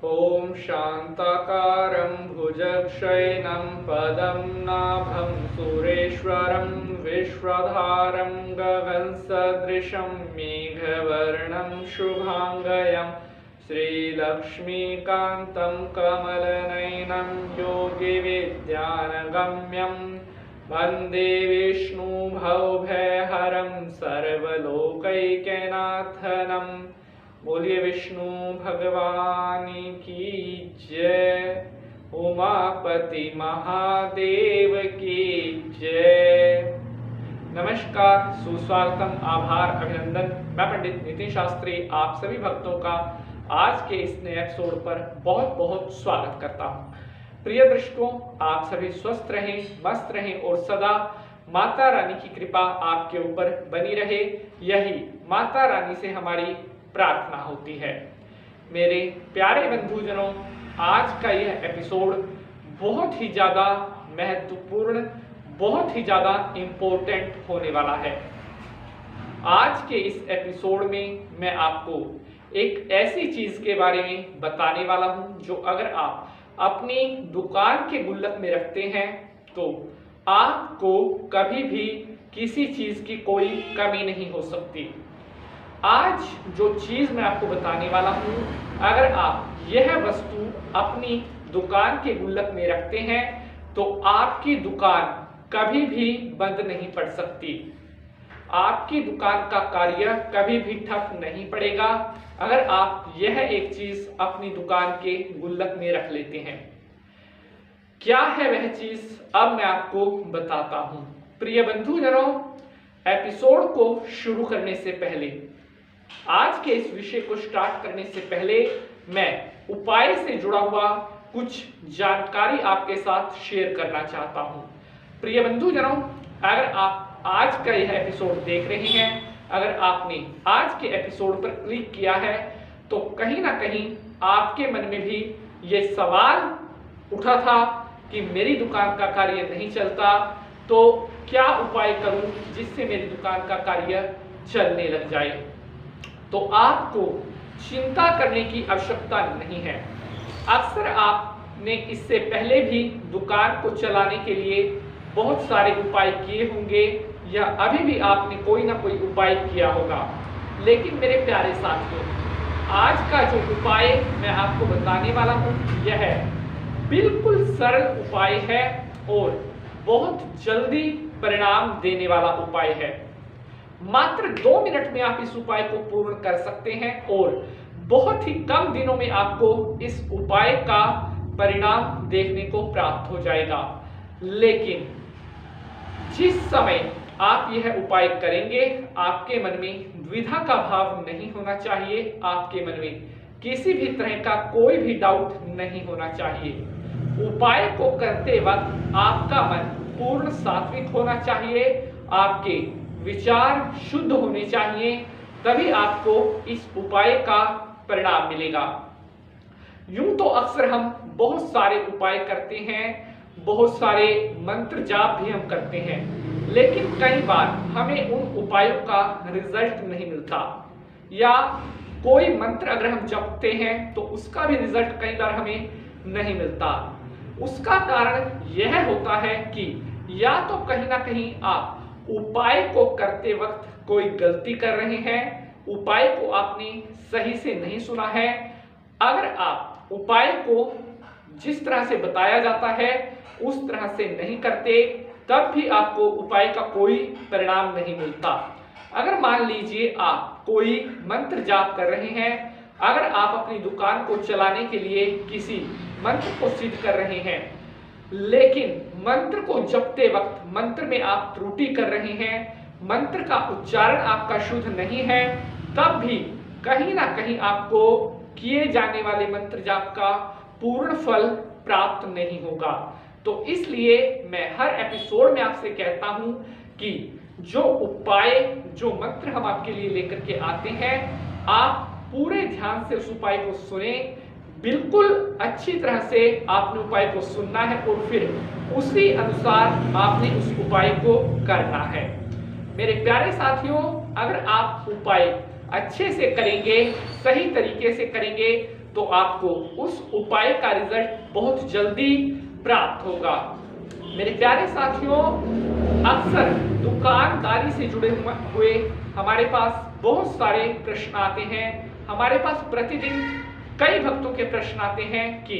ॐ शान्ताकारं भुजगशयनं पदं नाभं सुरेश्वरं विश्वधारं गगनसदृशं मेघवर्णं शुभाङ्गं श्रीलक्ष्मीकान्तं कमलनयनं योगिविद्यानगम्यं वन्दे विष्णुभवभयहरं सर्वलोकैकनाथनं। बोलिए विष्णु भगवान की जय, उमापति महादेव की जय। नमस्कार, सुस्वागतम, आभार, अभिनंदन। मैं पंडित नितिन शास्त्री आप सभी भक्तों का आज के इस नए एपिसोड पर बहुत बहुत स्वागत करता हूं। प्रिय दर्शकों, आप सभी स्वस्थ रहें, मस्त रहें और सदा माता रानी की कृपा आपके ऊपर बनी रहे, यही माता रानी से हमारी प्रार्थना होती है। मेरे प्यारे बंधुजनों, आज का यह एपिसोड बहुत ही ज्यादा महत्वपूर्ण, बहुत ही ज्यादा इम्पोर्टेंट होने वाला है। आज के इस एपिसोड में मैं आपको एक ऐसी चीज के बारे में बताने वाला हूं जो अगर आप अपनी दुकान के गुल्लक में रखते हैं तो आपको कभी भी किसी चीज की कोई कमी नहीं हो सकती। आज जो चीज मैं आपको बताने वाला हूं, अगर आप यह वस्तु अपनी दुकान के गुल्लक में रखते हैं तो आपकी दुकान कभी भी बंद नहीं पड़ सकती। आपकी दुकान का कार्य कभी भी ठप नहीं पड़ेगा अगर आप यह एक चीज अपनी दुकान के गुल्लक में रख लेते हैं। क्या है वह चीज, अब मैं आपको बताता हूं। प्रिय बंधुजनों, एपिसोड को शुरू करने से पहले, आज के इस विषय को स्टार्ट करने से पहले मैं उपाय से जुड़ा हुआ कुछ जानकारी आपके साथ शेयर करना चाहता हूं। प्रिय बंधुजनों, अगर आप आज का यह एपिसोड देख रहे हैं, अगर आपने आज के एपिसोड पर क्लिक किया है तो कहीं ना कहीं आपके मन में भी यह सवाल उठा था कि मेरी दुकान का कार्य नहीं चलता, तो क्या उपाय करूं जिससे मेरी दुकान का कार्य चलने लग जाए। तो आपको चिंता करने की आवश्यकता नहीं है। अक्सर आपने इससे पहले भी दुकान को चलाने के लिए बहुत सारे उपाय किए होंगे या अभी भी आपने कोई ना कोई उपाय किया होगा, लेकिन मेरे प्यारे साथियों, आज का जो उपाय मैं आपको बताने वाला हूं यह बिल्कुल सरल उपाय है और बहुत जल्दी परिणाम देने वाला उपाय है। मात्र 2 मिनट में आप इस उपाय को पूर्ण कर सकते हैं और बहुत ही कम दिनों में आपको इस उपाय का परिणाम देखने को प्राप्त हो जाएगा। लेकिन जिस समय आप यह उपाय करेंगे, आपके मन में द्विधा का भाव नहीं होना चाहिए, आपके मन में किसी भी तरह का कोई भी डाउट नहीं होना चाहिए। उपाय को करते वक्त आपका मन पूर्ण सात्विक होना चाहिए, आपके विचार शुद्ध होने चाहिए, तभी आपको इस उपाय का परिणाम मिलेगा। यूं तो अक्सर हम बहुत सारे उपाय करते हैं, बहुत सारे मंत्र जाप भी हम करते हैं, लेकिन कई बार हमें उन उपायों का रिजल्ट नहीं मिलता, या कोई मंत्र अगर हम जपते हैं तो उसका भी रिजल्ट कई बार हमें नहीं मिलता। उसका कारण यह होता है कि या तो कहीं ना कहीं आप उपाय को करते वक्त कोई गलती कर रहे हैं, उपाय को आपने सही से नहीं सुना है। अगर आप उपाय को जिस तरह से बताया जाता है उस तरह से नहीं करते, तब भी आपको उपाय का कोई परिणाम नहीं मिलता। अगर मान लीजिए आप कोई मंत्र जाप कर रहे हैं, अगर आप अपनी दुकान को चलाने के लिए किसी मंत्र को सिद्ध कर रहे हैं, लेकिन मंत्र को जपते वक्त मंत्र में आप त्रुटि कर रहे हैं, मंत्र का उच्चारण आपका शुद्ध नहीं है, तब भी कहीं ना कहीं आपको किए जाने वाले मंत्र जाप का पूर्ण फल प्राप्त नहीं होगा। तो इसलिए मैं हर एपिसोड में आपसे कहता हूं कि जो उपाय, जो मंत्र हम आपके लिए लेकर के आते हैं, आप पूरे ध्यान से उस उपाय को सुने, बिल्कुल अच्छी तरह से आपने उपाय को सुनना है और फिर उसी अनुसार आपने उस उपाय को करना है। मेरे प्यारे साथियों, अगर आप उपाय अच्छे से करेंगे, सही तरीके से करेंगे, तो आपको उस उपाय का रिजल्ट बहुत जल्दी प्राप्त होगा। मेरे प्यारे साथियों, अक्सर दुकानदारी से जुड़े हुए हमारे पास बहुत सारे प्रश्न आते हैं। हमारे पास प्रतिदिन कई भक्तों के प्रश्न आते हैं कि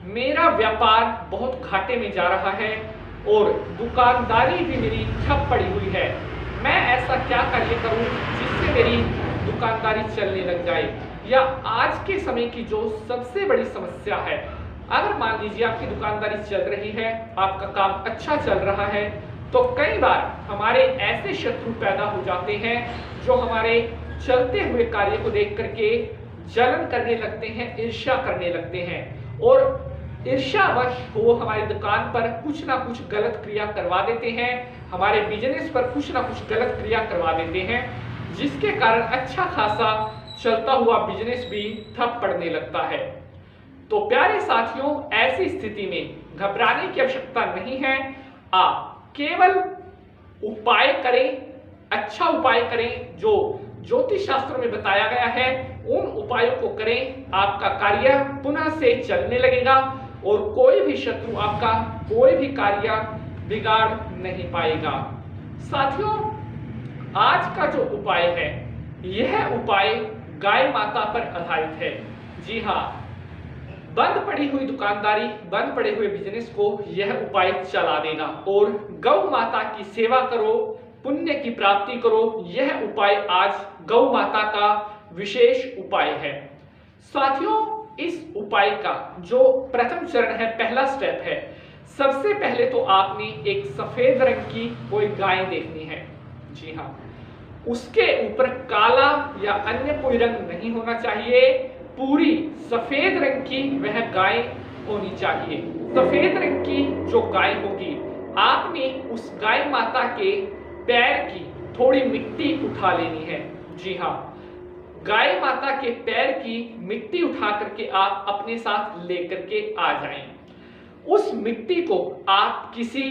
मेरा व्यापार बहुत घाटे में जा रहा है और दुकानदारी भी मेरी ठप पड़ी हुई है। मैं ऐसा क्या कार्य करूं जिससे मेरी दुकानदारी चलने लग जाए। या आज के समय की जो सबसे बड़ी समस्या है, अगर मान लीजिए आपकी दुकानदारी चल रही है, आपका काम अच्छा चल रहा है, तो कई बार हमारे ऐसे शत्रु पैदा हो जाते हैं जो हमारे चलते हुए कार्य को देख करके जलन करने लगते हैं, ईर्ष्या करने लगते हैं और ईर्ष्यावश वो हमारी दुकान पर कुछ ना कुछ गलत क्रिया करवा देते हैं, हमारे बिजनेस पर कुछ ना कुछ गलत क्रिया करवा देते हैं, जिसके कारण अच्छा खासा चलता हुआ बिजनेस भी ठप पड़ने लगता है। तो प्यारे साथियों, ऐसी स्थिति में घबराने की आवश्यकता नहीं है। आप केवल उपाय करें, अच्छा उपाय करें जो ज्योतिष शास्त्रों में बताया गया है, उन उपायों को करें, आपका कार्य पुनः से चलने लगेगा और कोई भी शत्रु आपका कोई भी कार्य बिगाड़ नहीं पाएगा। साथियों, आज का जो उपाय है, यह उपाय गाय माता पर आधारित है। जी हाँ, बंद पड़ी हुई दुकानदारी, बंद पड़े हुए बिजनेस को यह उपाय चला देगा और गौ माता की सेवा करो, पुण्य की प्राप्ति करो। यह उपाय आज गौ माता का विशेष उपाय है। साथियों, इस उपाय का जो प्रथम चरण है, पहला स्टेप है, सबसे पहले तो आपने एक सफेद रंग की कोई गाय देखनी है। जी हाँ, उसके ऊपर काला या अन्य कोई रंग नहीं होना चाहिए, पूरी सफेद रंग की वह गाय होनी चाहिए। सफेद रंग की जो गाय होगी, आपने उस गाय माता के पैर की थोड़ी मिट्टी उठा लेनी है। जी हाँ, गाय माता के पैर की मिट्टी उठा करके आप अपने साथ लेकर के आ जाएं। उस मिट्टी को आप किसी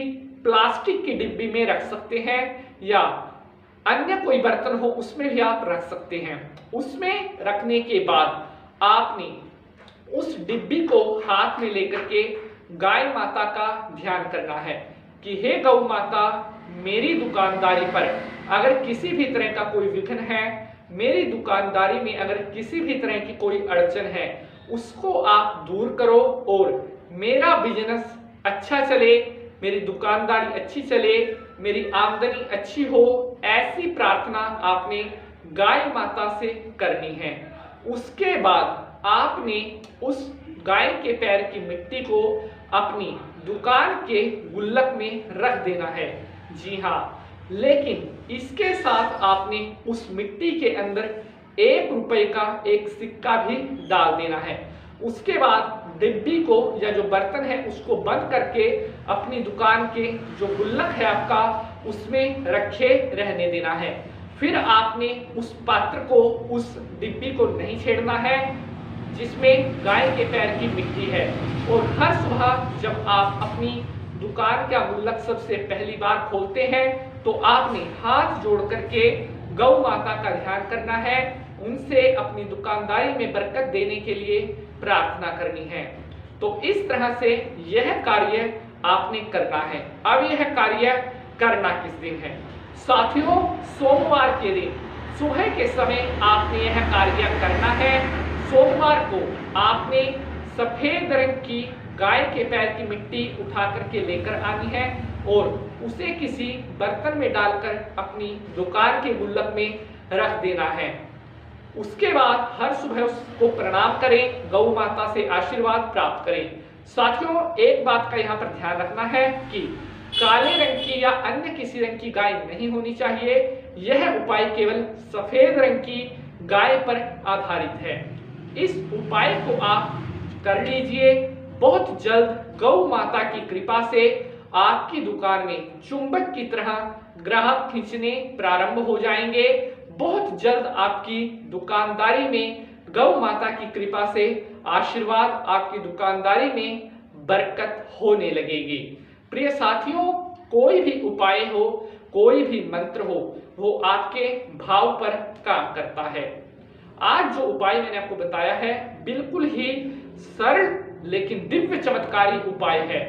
प्लास्टिक की डिब्बी में रख सकते हैं या अन्य कोई बर्तन हो उसमें भी आप रख सकते हैं। उसमें रखने के बाद आपने उस डिब्बी को हाथ में लेकर के गाय माता का ध्यान करना है कि हे गौ माता, मेरी दुकानदारी पर अगर किसी भी तरह का कोई विघ्न है, मेरी दुकानदारी में अगर किसी भी तरह की कोई अड़चन है, उसको आप दूर करो और मेरा बिजनेस अच्छा चले, मेरी दुकानदारी अच्छी चले, मेरी आमदनी अच्छी हो। ऐसी प्रार्थना आपने गाय माता से करनी है। उसके बाद आपने उस गाय के पैर की मिट्टी को अपनी दुकान के गुल्लक में रख देना है। जी हाँ, लेकिन इसके साथ आपने उस मिट्टी के अंदर 1 रुपए का एक सिक्का भी डाल देना है। उसके बाद डिब्बी को या जो बर्तन है उसको बंद करके अपनी दुकान के जो गुल्लक है आपका, उसमें रखे रहने देना है। फिर आपने उस पात्र को, उस डिब्बी को नहीं छेड़ना है जिसमें गाय के पैर की मिट्टी है। और हर सुबह जब आप अपनी दुकान का गुल्लक सबसे पहली बार खोलते हैं तो आपने हाथ जोड़ करके गौ माता का ध्यान करना है, उनसे अपनी दुकानदारी में बरकत देने के लिए प्रार्थना करनी है। तो इस तरह से यह कार्य आपने करना है। अब यह कार्य करना किस दिन है? साथियों, सोमवार के दिन सुबह के समय आपने यह कार्य करना है। सोमवार को आपने सफेद रंग की गाय के पैर की मिट्टी उठा करके लेकर आनी है और उसे किसी बर्तन में डालकर अपनी दुकान के गुल्लक में रख देना है। उसके बाद हर सुबह उसको प्रणाम करें, गौ माता से आशीर्वाद प्राप्त करें। साथियों, एक बात का यहाँ पर ध्यान रखना है कि काले रंग की या अन्य किसी रंग की गाय नहीं होनी चाहिए। यह उपाय केवल सफेद रंग की गाय पर आधारित है। इस उपाय को आप कर लीजिए। बहुत जल्द गौ माता की कृपा से आपकी दुकान में चुंबक की तरह ग्राहक खींचने प्रारंभ हो जाएंगे। बहुत जल्द आपकी दुकानदारी में गौ माता की कृपा से आशीर्वाद, आपकी दुकानदारी में बरकत होने लगेगी। प्रिय साथियों, कोई भी उपाय हो, कोई भी मंत्र हो, वो आपके भाव पर काम करता है। आज जो उपाय मैंने आपको बताया है बिल्कुल ही सरल लेकिन दिव्य चमत्कारी उपाय है।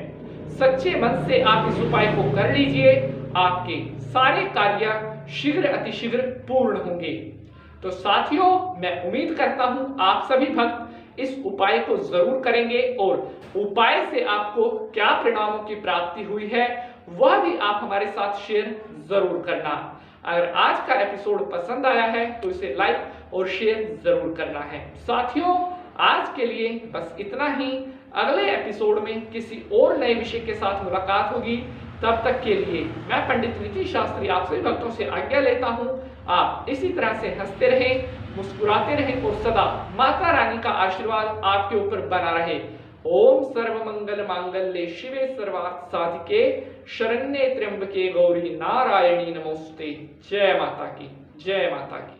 सच्चे मन से आप इस उपाय को कर लीजिए, आपके सारे कार्य शीघ्र अतिशीघ्र पूर्ण होंगे। तो साथियों, मैं उम्मीद करता हूं आप सभी भक्त इस उपाय को जरूर करेंगे और उपाय से आपको क्या परिणामों की प्राप्ति हुई है वह भी आप हमारे साथ शेयर जरूर करना। अगर आज का एपिसोड पसंद आया है तो इसे लाइक और शेयर जरूर करना है। साथियों, आज के लिए बस इतना ही। अगले एपिसोड में किसी और नए विषय के साथ मुलाकात होगी। तब तक के लिए मैं पंडित नीतीश शास्त्री आप सभी भक्तों से आज्ञा लेता हूं। आप इसी तरह से हंसते रहें, मुस्कुराते रहें और सदा माता रानी का आशीर्वाद आपके ऊपर बना रहे। ओम सर्वमंगल मांगल्ये शिवे सर्वार्थ साधिके शरण्ये त्र्यंबके गौरी नारायणी नमोस्तुते। जय माता की, जय माता की।